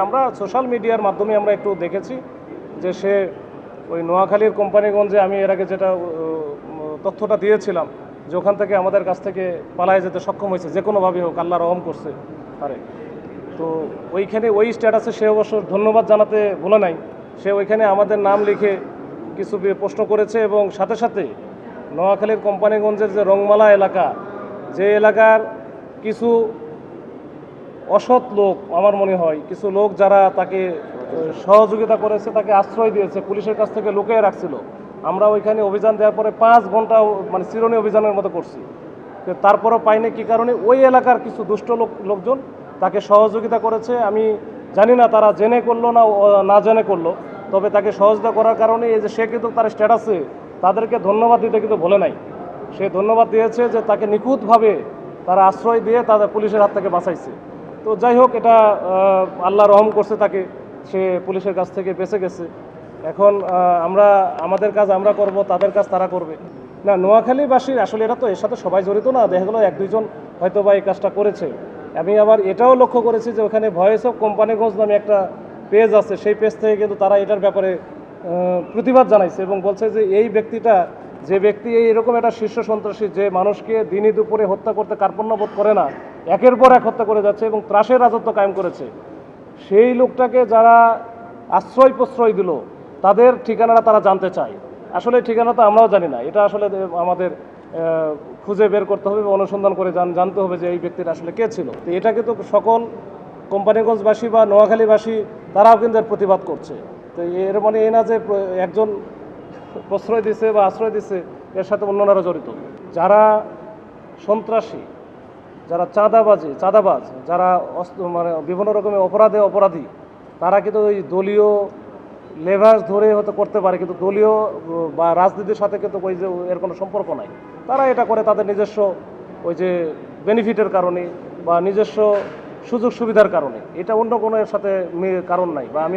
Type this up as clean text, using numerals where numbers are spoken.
আমরা সোশ্যাল মিডিয়ার মাধ্যমে আমরা একটু দেখেছি যে সে ওই নোয়াখালীর কোম্পানিগঞ্জে আমি এর আগে যেটা তথ্যটা দিয়েছিলাম যে ওখান থেকে আমাদের কাছ থেকে পালায় যেতে সক্ষম হয়েছে, যে কোনোভাবে হোক আল্লাহ রহম করছে আরে। তো ওইখানে ওই স্ট্যাটাসে সে অবশ্য ধন্যবাদ জানাতে ভুলে নাই, সে ওইখানে আমাদের নাম লিখে কিছু প্রশ্ন করেছে এবং সাথে সাথে নোয়াখালীর কোম্পানিগঞ্জের যে রংমালা এলাকা, যে এলাকার কিছু অসৎ লোক, আমার মনে হয় কিছু লোক যারা তাকে সহযোগিতা করেছে, তাকে আশ্রয় দিয়েছে, পুলিশের কাছ থেকে লুকিয়ে রাখছিল। আমরা ওইখানে অভিযান দেওয়ার পরে 5 ঘন্টা মানে চিরুনি অভিযানের মতো করছি, তারপরও পাইনি। কী কারণে? ওই এলাকার কিছু দুষ্ট লোকজন তাকে সহযোগিতা করেছে। আমি জানি না তারা জেনে করলো না জেনে করলো, তবে তাকে সহযোগিতা করার কারণে এই যে সে কিন্তু তার স্ট্যাটাসে তাদেরকে ধন্যবাদ দিতে কিন্তু বলে নাই। সে ধন্যবাদ দিয়েছে যে তাকে নিখুঁতভাবে তারা আশ্রয় দিয়ে তাদের পুলিশের হাত থেকে বাঁচাইছে। তো যাই হোক, এটা আল্লাহ রহম করছে তাকে, সে পুলিশের কাছ থেকে বেঁচে গেছে। এখন আমরা আমাদের কাজ আমরা করব, তাদের কাজ তারা করবে। না, নোয়াখালীবাসীর আসলে এটা তো এর সাথে সবাই জড়িত না, দেখা গেলো 1-2 জন হয়তো বা এই কাজটা করেছে। আমি আবার এটাও লক্ষ্য করেছি যে ওখানে ভয়েস অফ কোম্পানিগঞ্জ নামে একটা পেজ আছে, সেই পেজ থেকে কিন্তু তারা এটার ব্যাপারে প্রতিবাদ জানাইছে এবং বলছে যে এই ব্যক্তিটা, যে ব্যক্তি এরকম একটা শীর্ষ সন্ত্রাসী, যে মানুষকে দিনই দুপুরে হত্যা করতে কার্পণ্যবোধ করে না, একের পর এক হত্যা করে যাচ্ছে এবং ত্রাসের রাজত্ব কায়েম করেছে, সেই লোকটাকে যারা আশ্রয় প্রশ্রয় দিল তাদের ঠিকানাটা তারা জানতে চায়। আসলে ঠিকানা তো আমরাও জানি না, এটা আসলে আমাদের খুঁজে বের করতে হবে, অনুসন্ধান করে জানতে হবে যে এই ব্যক্তিটা আসলে কে ছিল। তো এটা কিন্তু সকল কোম্পানিগঞ্জবাসী বা নোয়াখালীবাসী তারাও কিন্তু এর প্রতিবাদ করছে। তো এর মানে এই না যে একজন প্রশ্রয় দিছে বা আশ্রয় দিছে এর সাথে অন্যরা জড়িত। যারা সন্ত্রাসী, যারা চাঁদাবাজ, যারা মানে বিভিন্ন রকমের অপরাধী, তারা কিন্তু ওই দলীয় লেভাস ধরে হয়তো করতে পারে, কিন্তু দলীয় বা রাজনীতির সাথে কিন্তু ওই যে এর কোনো সম্পর্ক নাই। তারা এটা করে তাদের নিজস্ব ওই যে বেনিফিটের কারণে বা নিজস্ব সুযোগ সুবিধার কারণে, এটা অন্য কোনো এর সাথে কারণ নাই। বা আমি